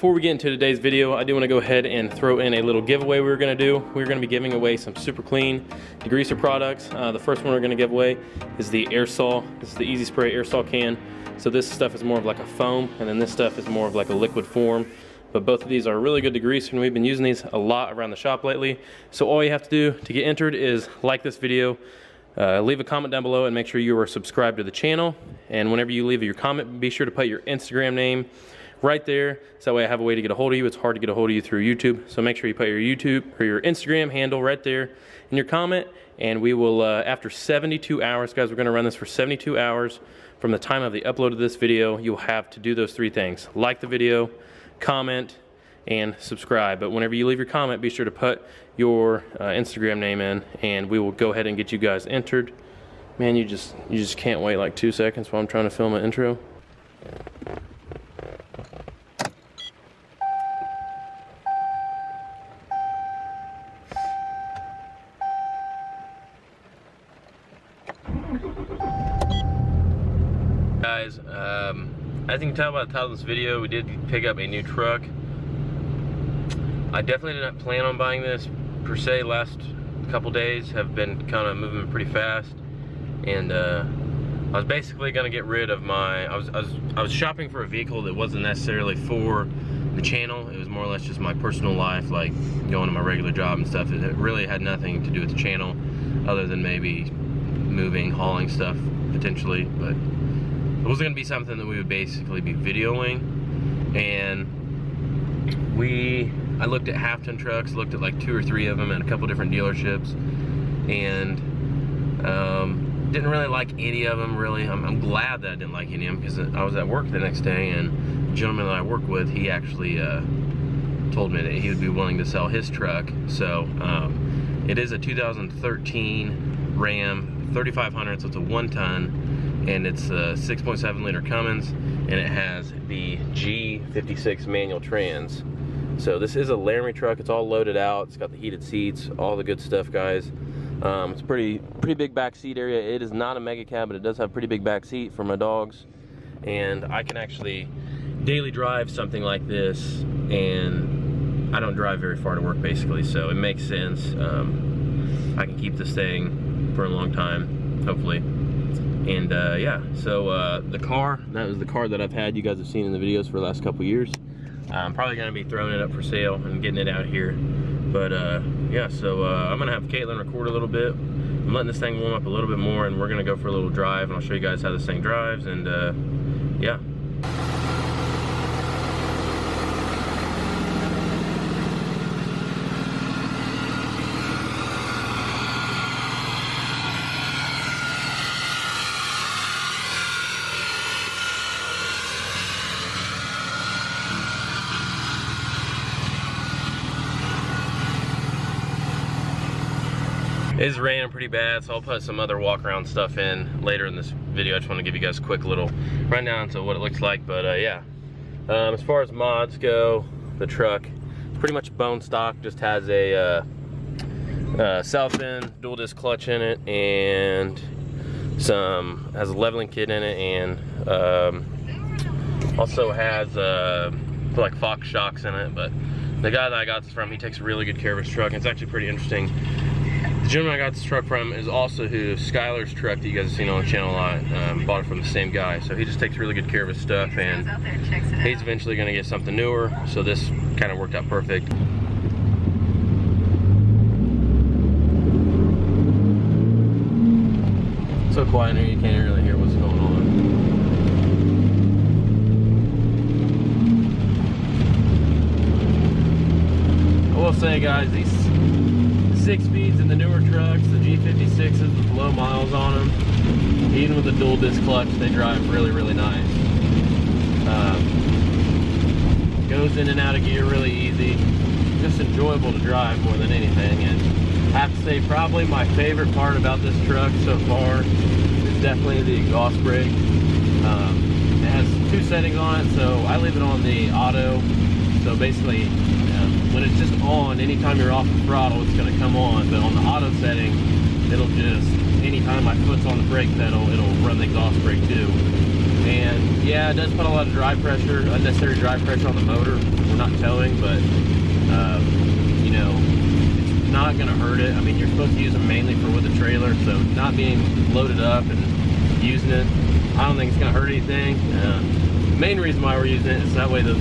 before we get into today's video, I do want to go ahead and throw in a little giveaway we're going to do. We're going to be giving away some super clean degreaser products. The first one we're going to give away is the air saw. This is the Easy Spray air saw can. So this stuff is more of like a foam, and then this stuff is more of like a liquid form. But both of these are really good degreaser, and we've been using these a lot around the shop lately. So all you have to do to get entered is like this video, leave a comment down below, and make sure you are subscribed to the channel. And whenever you leave your comment, be sure to put your Instagram name right there, so that way I have a way to get a hold of you. It's hard to get a hold of you through YouTube, so make sure you put your YouTube or your Instagram handle right there in your comment, and we will, after 72 hours, guys, we're going to run this for 72 hours from the time of the upload of this video. You'll have to do those three things: like the video, comment, and subscribe. But whenever you leave your comment, be sure to put your Instagram name in, and we will go ahead and get you guys entered. Man, you just can't wait like 2 seconds while I'm trying to film an intro. Guys, as you can tell by the title of this video, we did pick up a new truck. I definitely did not plan on buying this per se. Last couple days have been kind of moving pretty fast, and I was basically going to get rid of my. I was shopping for a vehicle that wasn't necessarily for the channel. It was more or less just my personal life, like going to my regular job and stuff. It really had nothing to do with the channel, other than maybe moving, hauling stuff potentially, but it wasn't going to be something that we would basically be videoing. And I looked at half-ton trucks, looked at like 2 or 3 of them at a couple different dealerships, and didn't really like any of them, really. I'm glad that I didn't like any of them, because I was at work the next day, and the gentleman that I work with, he actually told me that he would be willing to sell his truck. So it is a 2013 Ram 3500, so it's a 1-ton. And it's a 6.7 liter Cummins, and it has the G56 manual trans. So this is a Laramie truck. It's all loaded out. It's got the heated seats, all the good stuff, guys. It's pretty big back seat area. It is not a mega cab, but it does have pretty big back seat for my dogs. And I can actually daily drive something like this, and I don't drive very far to work basically, so it makes sense. I can keep this thing for a long time, hopefully. And yeah, so the car, that was the car that I've had, you guys have seen in the videos for the last couple years. I'm probably going to be throwing it up for sale and getting it out here. But yeah, so I'm going to have Caitlin record a little bit. I'm letting this thing warm up a little bit more, and we're going to go for a little drive, and I'll show you guys how this thing drives, and yeah. It's raining pretty bad, so I'll put some other walk around stuff in later in this video. I just want to give you guys a quick little rundown to what it looks like. But yeah, as far as mods go, the truck is pretty much bone stock. Just has a south end dual disc clutch in it, and has a leveling kit in it, and also has like Fox shocks in it. But the guy that I got this from, he takes really good care of his truck, and it's actually pretty interesting. The gentleman I got this truck from is also who Skylar's truck that you guys have seen on the channel a lot. Bought it from the same guy, so he just takes really good care of his stuff, and he's eventually going to get something newer, so this kind of worked out perfect. It's so quiet in here, you can't really hear what's going on. I will say, guys, these 6 speeds in the newer trucks, the G56s with low miles on them, even with the dual disc clutch, they drive really, really nice. Goes in and out of gear really easy. Just enjoyable to drive more than anything. And I have to say, probably my favorite part about this truck so far is definitely the exhaust brake. It has 2 settings on it, so I leave it on the auto. So basically, when it's just on, anytime you're off the throttle, it's going to come on. But on the auto setting, it'll just, anytime my foot's on the brake pedal, it'll run the exhaust brake too. And yeah, it does put a lot of drive pressure, unnecessary drive pressure on the motor, we're not towing, but you know, it's not gonna hurt it. I mean, you're supposed to use them mainly for with a trailer, so not being loaded up and using it, I don't think it's gonna hurt anything. The main reason why we're using it is that way the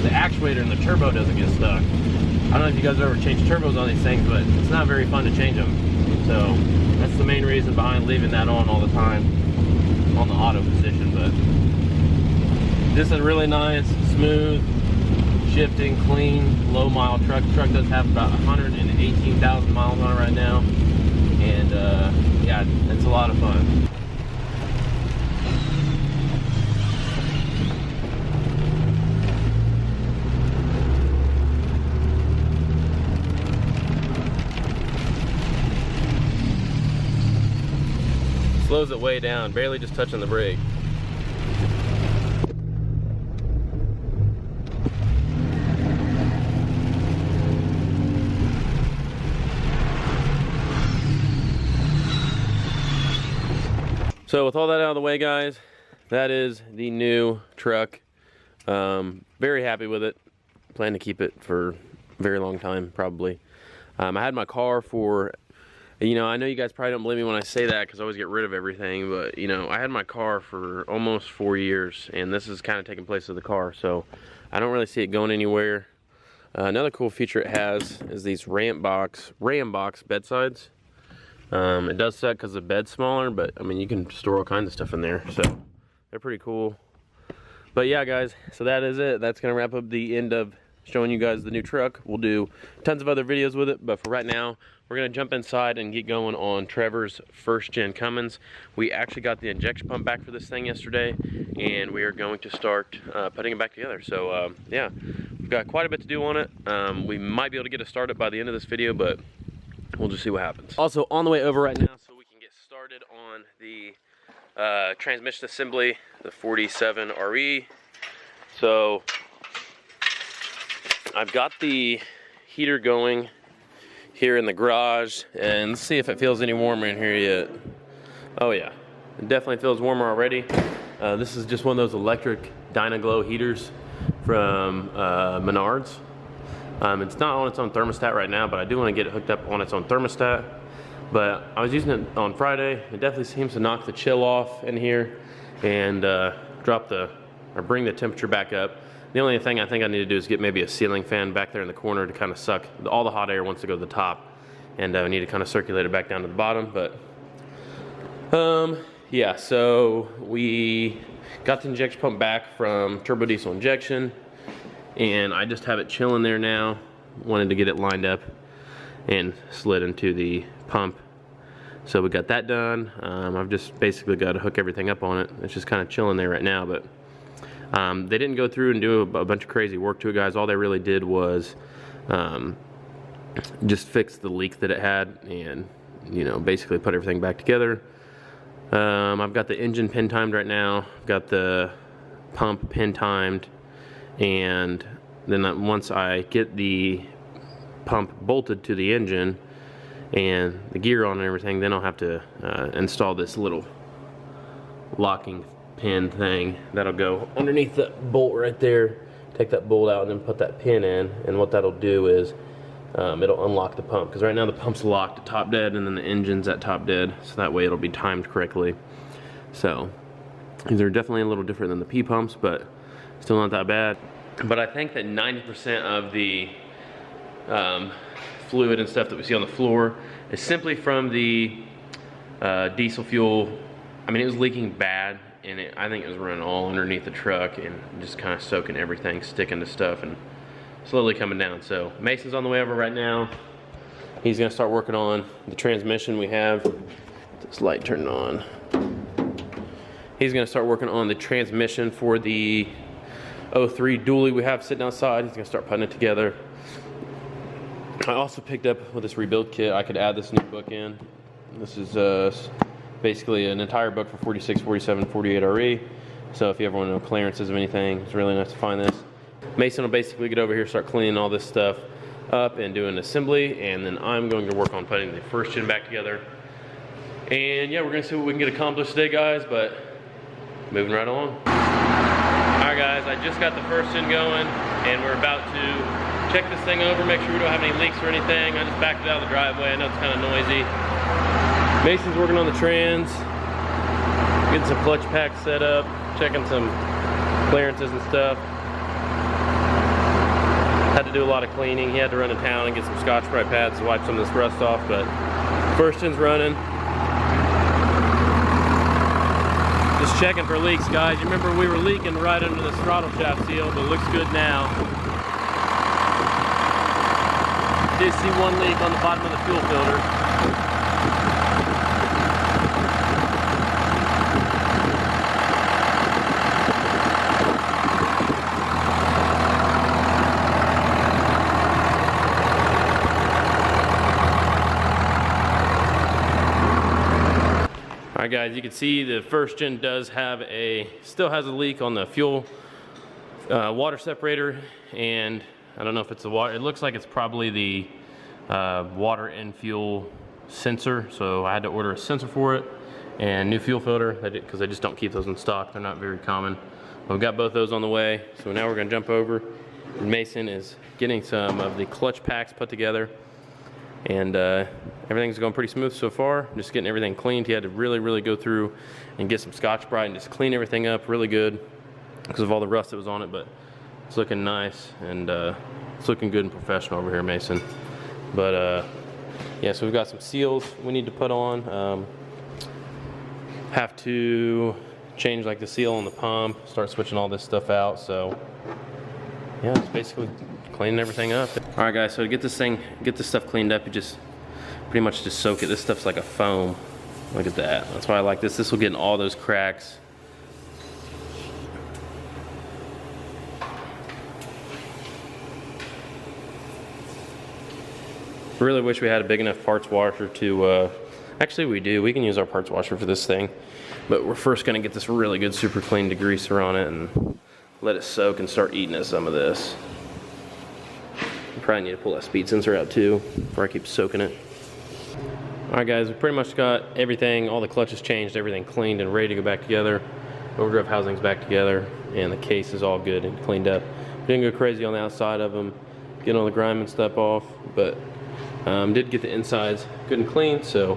actuator and the turbo doesn't get stuck. I don't know if you guys ever change turbos on these things, but it's not very fun to change them. So that's the main reason behind leaving that on all the time on the auto position. But this is really nice, smooth, shifting, clean, low mile truck. The truck does have about 118,000 miles on it right now. And yeah, it's a lot of fun. Slows it way down, barely just touching the brake. So with all that out of the way, guys, that is the new truck. Very happy with it. Plan to keep it for a very long time, probably. I had my car for, you know, I know you guys probably don't believe me when I say that because I always get rid of everything, but you know, I had my car for almost 4 years, and this is kind of taking place of the car, so I don't really see it going anywhere. Another cool feature it has is these Ram box bedsides. It does suck because the bed's smaller, but I mean, you can store all kinds of stuff in there, so they're pretty cool. But yeah, guys, so that is it. That's gonna wrap up the end of showing you guys the new truck. We'll do tons of other videos with it, but for right now, we're gonna jump inside and get going on Trevor's first Gen Cummins. We actually got the injection pump back for this thing yesterday, and we are going to start putting it back together. So yeah, we've got quite a bit to do on it. We might be able to get it started by the end of this video, but we'll just see what happens. Also, on the way over right now, so we can get started on the transmission assembly, the 47 RE. So I've got the heater going here in the garage, and let's see if it feels any warmer in here yet. Oh yeah, it definitely feels warmer already. This is just one of those electric Dynaglow heaters from Menards. It's not on its own thermostat right now, but I do want to get it hooked up on its own thermostat. But I was using it on Friday. It definitely seems to knock the chill off in here and bring the temperature back up. The only thing I think I need to do is get maybe a ceiling fan back there in the corner to kind of suck. All the hot air wants to go to the top, and I need to kind of circulate it back down to the bottom. But yeah, so we got the injection pump back from turbo diesel injection, and I just have it chilling there now. Wanted to get it lined up and slid into the pump. So we got that done. I've just basically got to hook everything up on it. It's just kind of chilling there right now, but they didn't go through and do a bunch of crazy work to it, guys. All they really did was just fix the leak that it had, and you know, basically put everything back together. I've got the engine pin timed right now. I've got the pump pin timed, and then once I get the pump bolted to the engine and the gear on and everything, then I'll have to install this little locking pin thing that'll go underneath the bolt right there. Take that bolt out and then put that pin in, and what that'll do is it'll unlock the pump, because right now the pump's locked at top dead and then the engine's at top dead, so that way it'll be timed correctly. So these are definitely a little different than the P pumps, but still not that bad. But I think that 90% of the fluid and stuff that we see on the floor is simply from the diesel fuel. I mean, it was leaking bad, and I think it was running all underneath the truck and just kind of soaking everything, sticking to stuff, and slowly coming down. So Mason's on the way over right now. He's gonna start working on the transmission. We have this light turned on. He's gonna start working on the transmission for the 03 dually we have sitting outside. He's gonna start putting it together. I also picked up with this rebuild kit, I could add this new book in. This is basically an entire book for 46, 47, 48 RE. So if you ever want to know clearances of anything, it's really nice to find this. Mason will basically get over here, start cleaning all this stuff up and doing assembly, and then I'm going to work on putting the first gen back together. And yeah, we're gonna see what we can get accomplished today, guys, but moving right along. Alright guys, I just got the first gen going and we're about to check this thing over, make sure we don't have any leaks or anything. I just backed it out of the driveway. I know it's kind of noisy. Mason's working on the trans, getting some clutch packs set up, checking some clearances and stuff. Had to do a lot of cleaning. He had to run to town and get some Scotch-Brite pads to wipe some of this rust off, but first gen's running. Just checking for leaks, guys. You remember we were leaking right under the throttle shaft seal, but it looks good now. Did see one leak on the bottom of the fuel filter. Alright guys, you can see the first gen does have still has a leak on the fuel water separator, and I don't know if it's the water, it looks like it's probably the water and fuel sensor, so I had to order a sensor for it and new fuel filter, because I just don't keep those in stock, they're not very common. But we've got both those on the way, so now we're going to jump over. Mason is getting some of the clutch packs put together, and everything's going pretty smooth so far. Just getting everything cleaned. He had to really go through and get some Scotch-Brite and just clean everything up really good because of all the rust that was on it, but it's looking nice, and it's looking good and professional over here, Mason. But yeah, so we've got some seals we need to put on. Have to change like the seal on the pump, start switching all this stuff out. So yeah, it's basically cleaning everything up. All right guys, so to get this stuff cleaned up, you just pretty much just soak it. This stuff's like a foam. Look at that. That's why I like this. This will get in all those cracks. Really wish we had a big enough parts washer to, actually we do. We can use our parts washer for this thing. But we're first gonna get this really good super clean degreaser on it and let it soak and start eating at some of this. Probably need to pull that speed sensor out too before I keep soaking it. Alright guys, we pretty much got everything, all the clutches changed, everything cleaned and ready to go back together. Overdrive housing's back together, and the case is all good and cleaned up. Didn't go crazy on the outside of them, getting all the grime and stuff off, but did get the insides good and clean, so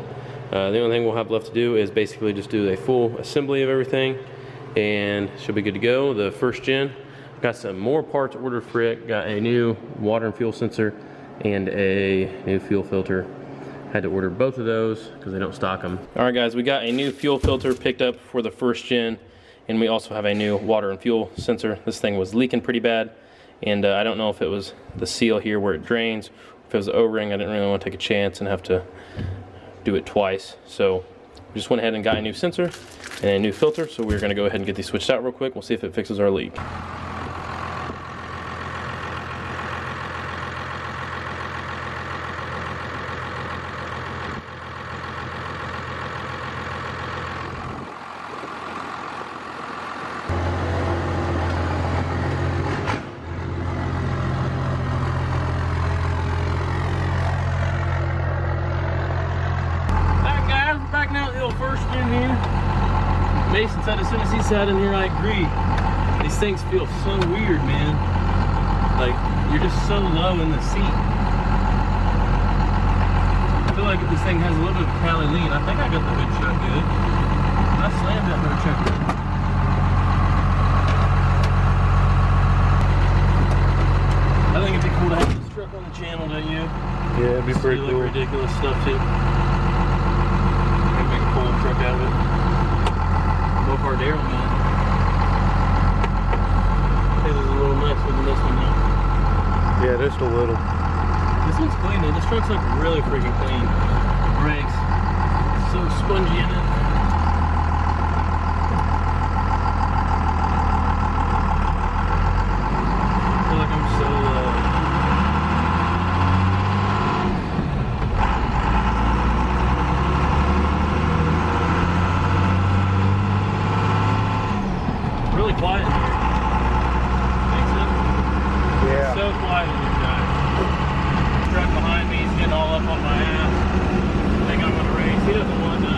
the only thing we'll have left to do is basically just do a full assembly of everything, and should be good to go. The first gen, got some more parts ordered for it. Got a new water and fuel sensor and a new fuel filter. Had to order both of those because they don't stock them. All right guys, we got a new fuel filter picked up for the first gen, and we also have a new water and fuel sensor. This thing was leaking pretty bad, and I don't know if it was the seal here where it drains, if it was the O-ring. I didn't really want to take a chance and have to do it twice. So we just went ahead and got a new sensor and a new filter, so we're gonna go ahead and get these switched out real quick. We'll see if it fixes our leak. Back now, the old first gen here. Mason said as soon as he sat in here, I agree. These things feel so weird, man. Like, you're just so low in the seat. I feel like this thing has a little bit of Cali lean. I think I got the hood shut good. I slammed that hood shut good. I think it'd be cool to have this truck on the channel, don't you? Yeah, it'd be pretty cool. Ridiculous stuff too. Pull a truck out of it. Go for a Daryl, man. I think this is a little nicer than this one now. Yeah, just a little. This one's clean though. This truck's like really freaking clean. Brakes, so spongy in it. I feel like I'm so quiet in here. Think so? Yeah. So quiet in here, guys. The truck behind me is getting all up on my ass. I think I'm gonna race. He doesn't want to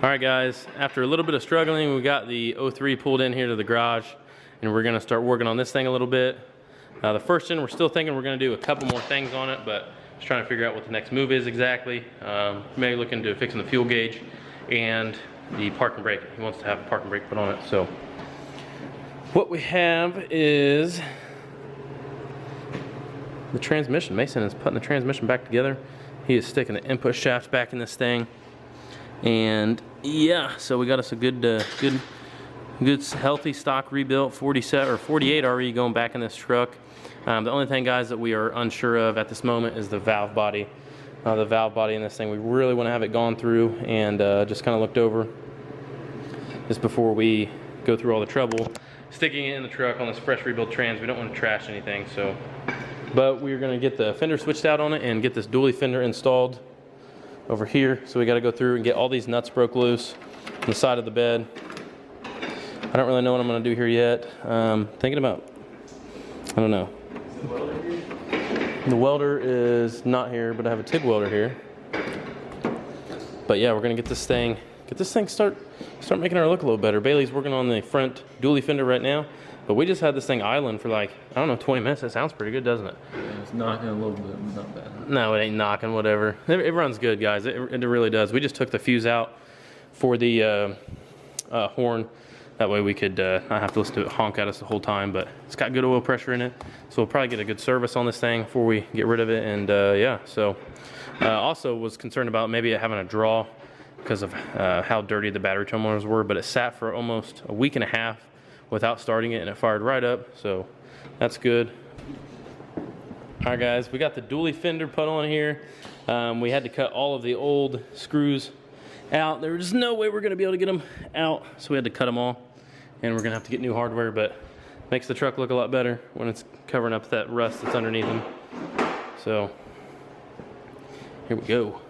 All right, guys, after a little bit of struggling, we got the 03 pulled in here to the garage, and we're gonna start working on this thing a little bit. The first gen, we're still thinking we're gonna do a couple more things on it, but just trying to figure out what the next move is exactly. Maybe look into fixing the fuel gauge and the parking brake. He wants to have a parking brake put on it. So what we have is the transmission. Mason is putting the transmission back together. He is sticking the input shaft back in this thing. And yeah, so we got us a good healthy stock rebuilt 48 RE going back in this truck. The only thing, guys, that we are unsure of at this moment is the valve body. The valve body in this thing, we really want to have it gone through and just kind of looked over just before we go through all the trouble sticking it in the truck on this fresh rebuild trans. We don't want to trash anything, so. But we're going to get the fender switched out on it and get this dually fender installed over here. So we got to go through and get all these nuts broke loose on the side of the bed. I don't really know what I'm going to do here yet. Thinking about, I don't know. The welder is not here, but I have a TIG welder here. But yeah, we're going to get this thing start making our look a little better. Bailey's working on the front dually fender right now, but we just had this thing idling for like, I don't know, 20 minutes. That sounds pretty good, doesn't it? Yeah, it's knocking a little bit, not bad. No, it ain't knocking, whatever. It runs good, guys. It really does. We just took the fuse out for the horn. That way we could not have to listen to it honk at us the whole time, but it's got good oil pressure in it. So we'll probably get a good service on this thing before we get rid of it. And yeah, so also was concerned about maybe it having a draw because of how dirty the battery terminals were, but it sat for almost a week and a half without starting it, and it fired right up, so that's good. All right, guys, we got the dually fender put on here. We had to cut all of the old screws out. There was no way we're gonna be able to get them out, so we had to cut them all, and we're gonna have to get new hardware, but makes the truck look a lot better when it's covering up that rust that's underneath them. So here we go.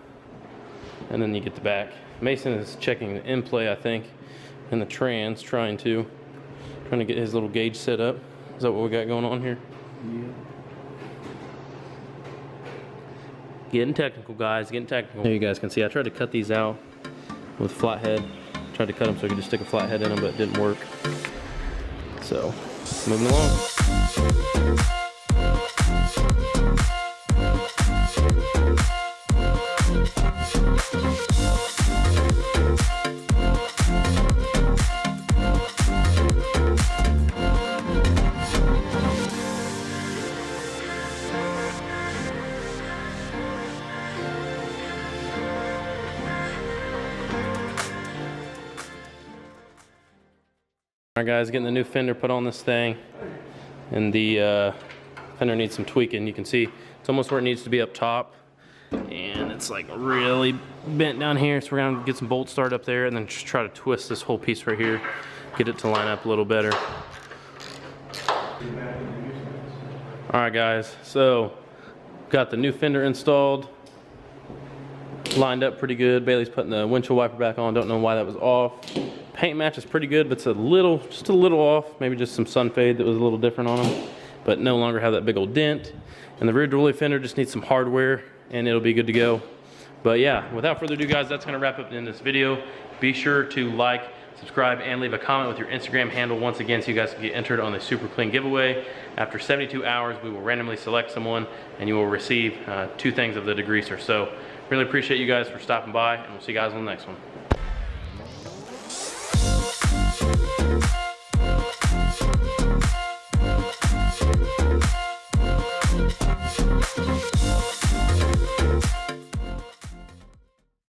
And then you get the back. Mason is checking the in-play, I think, in the trans, trying to get his little gauge set up. Is that what we got going on here? Yeah. Getting technical, guys, getting technical. There you guys can see, I tried to cut these out with flathead. Tried to cut them so I could just stick a flathead in them, but it didn't work. So, moving along. All right, guys, getting the new fender put on this thing, and the fender needs some tweaking. You can see it's almost where it needs to be up top, and it's like really bent down here, so we're gonna get some bolt start up there and then just try to twist this whole piece right here, get it to line up a little better. All right, guys, so got the new fender installed, lined up pretty good. Bailey's putting the windshield wiper back on. Don't know why that was off. Paint match is pretty good, but it's just a little off. Maybe just some sun fade that was a little different on them, but no longer have that big old dent. And the rear dually fender just needs some hardware and it'll be good to go. But yeah, without further ado, guys, that's gonna wrap up in this video. Be sure to like, subscribe, and leave a comment with your Instagram handle once again so you guys can get entered on the Super Clean giveaway. After 72 hours, we will randomly select someone and you will receive 2 things of the degreaser. So really appreciate you guys for stopping by, and we'll see you guys on the next one.